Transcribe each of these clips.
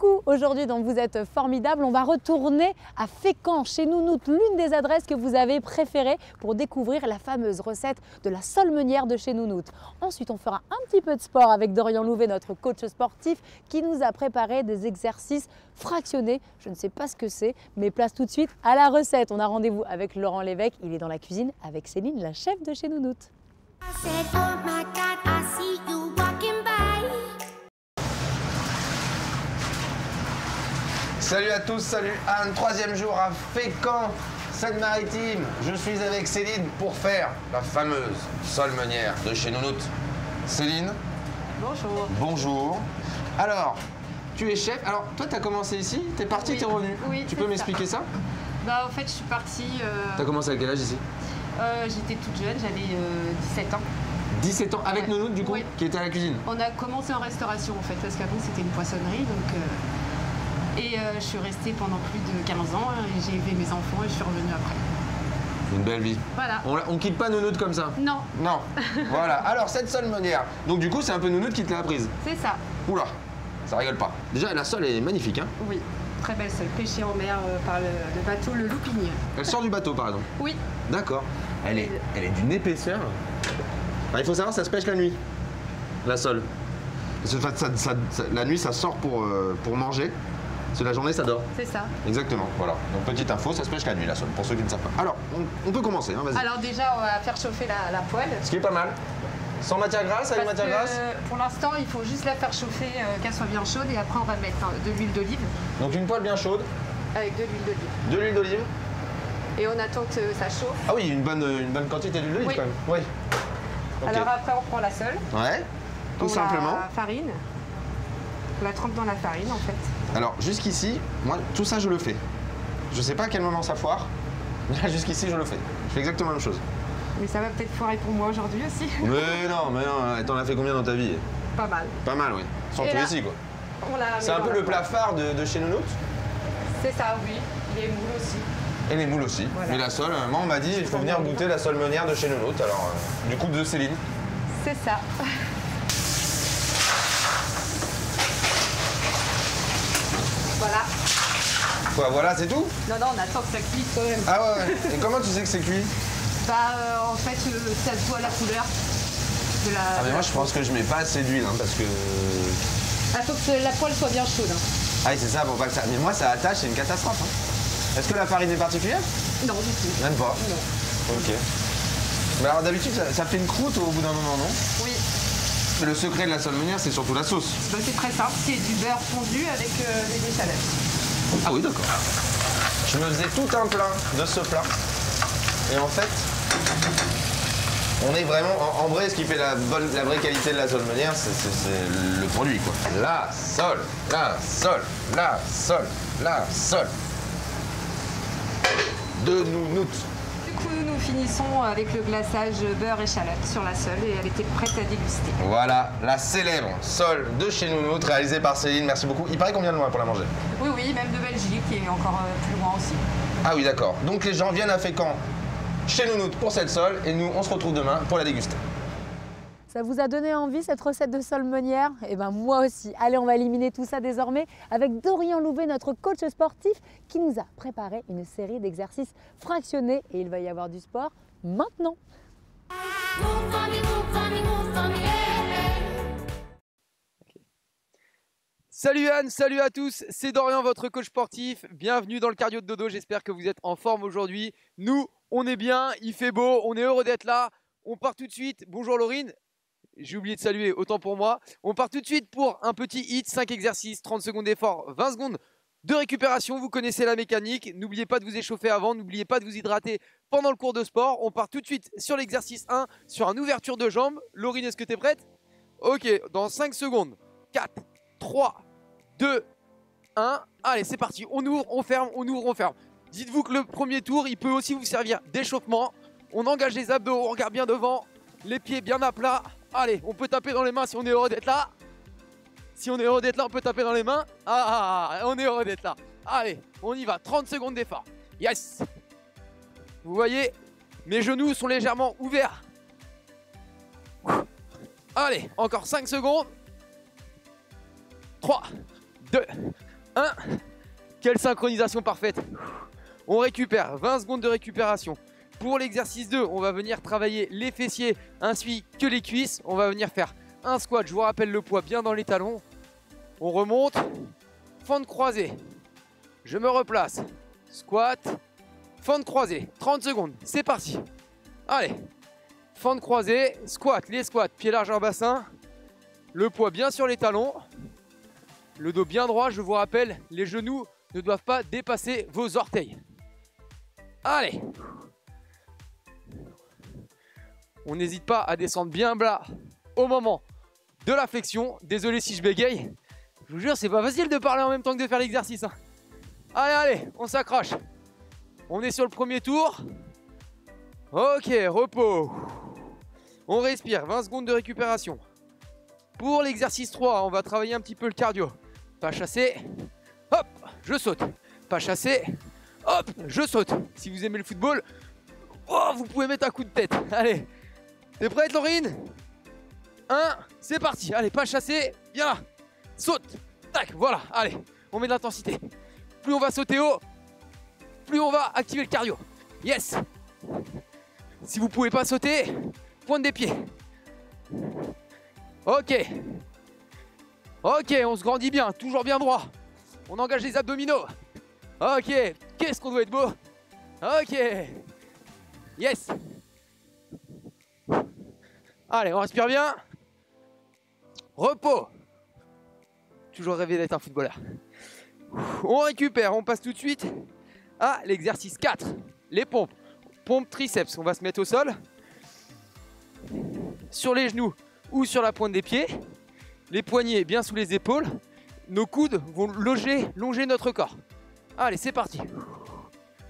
Coucou, aujourd'hui dans Vous êtes formidable, on va retourner à Fécamp, chez Nounoute, l'une des adresses que vous avez préférées pour découvrir la fameuse recette de la sole meunière de chez Nounoute. Ensuite, on fera un petit peu de sport avec Dorian Louvet, notre coach sportif, qui nous a préparé des exercices fractionnés. Je ne sais pas ce que c'est, mais place tout de suite à la recette. On a rendez-vous avec Laurent Lévesque, il est dans la cuisine avec Céline, la chef de chez Nounoute. Salut à tous, salut Anne, troisième jour à Fécamp, Seine-Maritime. Je suis avec Céline pour faire la fameuse sole meunière de chez Nounoute. Céline. Bonjour. Bonjour. Alors, tu es chef. Alors, toi, tu as commencé ici, tu es parti, Oui. tu es revenu. Oui, tu peux m'expliquer ça? Bah, en fait, je suis partie. Tu as commencé à quel âge ici? J'étais toute jeune, j'avais 17 ans. 17 ans, avec Ouais. Nounoute, du coup, Oui. qui était à la cuisine. On a commencé en restauration, en fait, parce qu'avant, c'était une poissonnerie. Donc, je suis restée pendant plus de 15 ans. Et j'ai élevé mes enfants et je suis revenue après. Une belle vie. Voilà. On quitte pas Nounoute comme ça. Non, Non. Voilà. Alors, cette sole meunière, donc du coup, c'est un peu Nounoute qui te l'a apprise. c'est ça. Oula, ça rigole pas. Déjà, la sole est magnifique, hein. Oui. Très belle seule, pêchée en mer par le bateau Le Loupigne. Elle sort du bateau, par exemple. Oui. D'accord. Elle est d'une épaisseur. Enfin, il faut savoir, ça se pêche la nuit, la sole. Parce que la nuit, ça sort pour manger. Parce que la journée, ça dort. C'est ça. Exactement, voilà. Donc, petite info, ça se pêche la nuit, la sole, pour ceux qui ne savent pas. Alors, on peut commencer, hein, vas-y. Alors déjà, on va faire chauffer la poêle. Ce qui est pas mal. Sans matière grasse, avec Parce matière que, grasse. pour l'instant, il faut juste la faire chauffer, qu'elle soit bien chaude. Et après, on va mettre de l'huile d'olive Donc, une poêle bien chaude, avec de l'huile d'olive. de l'huile d'olive. Et on attend que ça chauffe. Ah oui, une bonne quantité d'huile d'olive Oui. quand même. Oui. Ok. Alors après, on prend la sole. Ouais, tout on simplement. La farine. On la trempe dans la farine, en fait. Alors, jusqu'ici, moi, tout ça, je le fais. Je sais pas à quel moment ça foire, mais là, jusqu'ici, je le fais. Je fais exactement la même chose. Mais ça va peut-être foirer pour moi aujourd'hui aussi. Mais non, t'en as fait combien dans ta vie? Pas mal. Pas mal, oui. Surtout Et là, ici, quoi. On la C'est met un dans peu la le plat phare de chez Nounoute. C'est ça, oui. Les moules aussi. Et les moules aussi. Voilà. Mais la sole, moi, on m'a dit, il faut venir goûter la sole meunière de chez Nounoute. Alors, du coup, de Céline. C'est ça. Voilà. Quoi, voilà, c'est tout? Non, on attend que ça cuise quand même. Ah ouais. Et comment tu sais que c'est cuit? En fait, ça se voit la couleur de la... Ah, mais moi, je pense que je mets pas assez d'huile, hein, parce que... Il faut que la poêle soit bien chaude. Ah, c'est ça, pour pas que ça... Mais moi, ça attache, c'est une catastrophe. Hein. Est-ce que la farine est particulière? Non, du tout. Même pas. Non. Ok. Mais alors d'habitude, ça fait une croûte au bout d'un moment, non? Oui. Mais le secret de la sole meunière, c'est surtout la sauce. Bah, c'est très simple, c'est du beurre fondu avec des échalotes. Ah oui, d'accord. Je me faisais tout un plein de ce plat. Et en fait, on est vraiment... En vrai, ce qui fait la vraie qualité de la sole meunière, c'est le produit, quoi. La sole, la sole, la sole, la sole. De Nounoute. Du coup, nous finissons avec le glaçage beurre échalote sur la sole et elle était prête à déguster. Voilà, la célèbre sole de chez Nounoute, réalisée par Céline. Merci beaucoup. Il paraît qu'on vient de loin pour la manger. Oui, même de Belgique et encore plus loin aussi. Ah oui, d'accord. Donc les gens viennent à Fécamp chez Nounoute pour cette sole et nous, on se retrouve demain pour la déguster. Ça vous a donné envie cette recette de sole meunière? Eh ben moi aussi. Allez, on va éliminer tout ça désormais avec Dorian Louvet, notre coach sportif, qui nous a préparé une série d'exercices fractionnés et il va y avoir du sport maintenant. Salut Anne, salut à tous, c'est Dorian, votre coach sportif. Bienvenue dans le cardio de dodo, j'espère que vous êtes en forme aujourd'hui. Nous, on est bien, il fait beau, on est heureux d'être là. On part tout de suite. Bonjour Laurine. J'ai oublié de saluer, autant pour moi. On part tout de suite pour un petit hit, 5 exercices, 30 secondes d'effort, 20 secondes de récupération. Vous connaissez la mécanique. N'oubliez pas de vous échauffer avant, n'oubliez pas de vous hydrater pendant le cours de sport. On part tout de suite sur l'exercice 1, sur une ouverture de jambes. Laurine, est-ce que tu es prête? Ok, dans 5 secondes. 4, 3, 2, 1. Allez, c'est parti. On ouvre, on ferme, on ouvre, on ferme. Dites-vous que le premier tour, il peut aussi vous servir d'échauffement. On engage les abdos, on regarde bien devant. Les pieds bien à plat. Allez, on peut taper dans les mains si on est heureux d'être là. Si on est heureux d'être là, on peut taper dans les mains. On est heureux d'être là. Allez, on y va. 30 secondes d'effort. Yes. Vous voyez, mes genoux sont légèrement ouverts. Allez, encore 5 secondes. 3, 2, 1. Quelle synchronisation parfaite. On récupère, 20 secondes de récupération. Pour l'exercice 2, on va venir travailler les fessiers ainsi que les cuisses. On va venir faire un squat, je vous rappelle le poids bien dans les talons. On remonte, fente croisée. Je me replace, squat, fente croisée, 30 secondes, c'est parti. Allez, fente croisée, squat, les squats, pied largeur bassin. Le poids bien sur les talons. Le dos bien droit, je vous rappelle, les genoux ne doivent pas dépasser vos orteils. Allez. On n'hésite pas à descendre bien bas au moment de la flexion. Désolé si je bégaye. Je vous jure, c'est pas facile de parler en même temps que de faire l'exercice. Hein. Allez, allez, on s'accroche. On est sur le premier tour. Ok, repos. On respire, 20 secondes de récupération. Pour l'exercice 3, on va travailler un petit peu le cardio. Pas chassé, hop, je saute. Pas chassé, hop, je saute. Si vous aimez le football, oh, vous pouvez mettre un coup de tête. Allez, t'es prête, Laurine? 1, c'est parti. Allez, pas chassé, viens là. Saute, tac, voilà. Allez, on met de l'intensité. Plus on va sauter haut, plus on va activer le cardio. Yes. Si vous pouvez pas sauter, pointe des pieds. Ok. Ok, on se grandit bien, toujours bien droit. On engage les abdominaux. Ok, qu'est-ce qu'on doit être beau. Ok. Yes. Allez, on respire bien. Repos. Toujours rêvé d'être un footballeur. On récupère, on passe tout de suite à l'exercice 4. Les pompes. Pompes triceps, on va se mettre au sol. Sur les genoux ou sur la pointe des pieds. Les poignets bien sous les épaules. Nos coudes vont longer notre corps. Allez, c'est parti.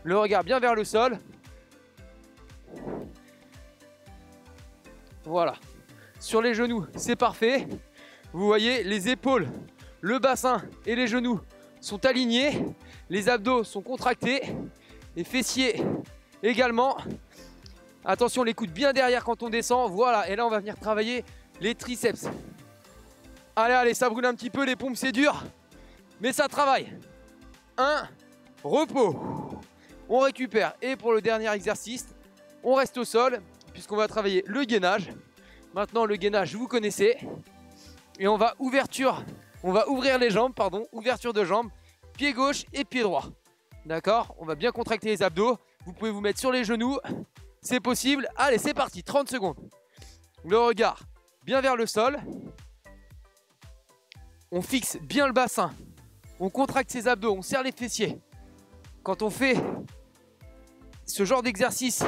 Le regard bien vers le sol. Voilà. Sur les genoux, c'est parfait. Vous voyez, les épaules, le bassin et les genoux sont alignés. Les abdos sont contractés. Les fessiers également. Attention, les coudes bien derrière quand on descend. Voilà, et là, on va venir travailler les triceps. Allez, allez, ça brûle un petit peu, les pompes, c'est dur. Mais ça travaille. 1, repos. On récupère. Et pour le dernier exercice, on reste au sol, puisqu'on va travailler le gainage. Maintenant, le gainage, vous connaissez. Et on va ouvrir les jambes, pardon, ouverture de jambes, pied gauche et pied droit. D'accord? On va bien contracter les abdos. Vous pouvez vous mettre sur les genoux. C'est possible. Allez, c'est parti, 30 secondes. Le regard bien vers le sol. On fixe bien le bassin. On contracte ses abdos, on serre les fessiers. Quand on fait ce genre d'exercice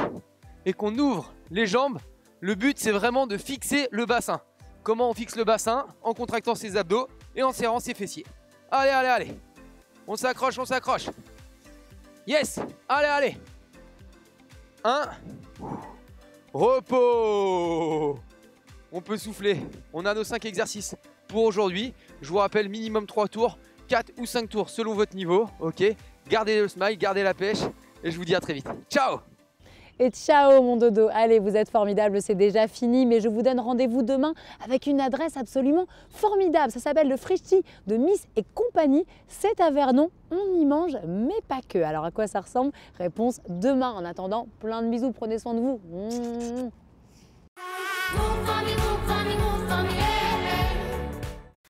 et qu'on ouvre les jambes, le but c'est vraiment de fixer le bassin. Comment on fixe le bassin? En contractant ses abdos et en serrant ses fessiers. Allez, allez, allez. On s'accroche, on s'accroche. Yes. Allez, allez. 1. Repos. On peut souffler. On a nos 5 exercices pour aujourd'hui. Je vous rappelle, minimum 3 tours, 4 ou 5 tours selon votre niveau. Ok. Gardez le smile, gardez la pêche. Et je vous dis à très vite. Ciao. Et ciao mon dodo, allez vous êtes formidable, c'est déjà fini, mais je vous donne rendez-vous demain avec une adresse absolument formidable. Ça s'appelle le Frischti de Miss et compagnie, c'est à Vernon, on y mange mais pas que. Alors à quoi ça ressemble? Réponse demain. En attendant, plein de bisous, prenez soin de vous.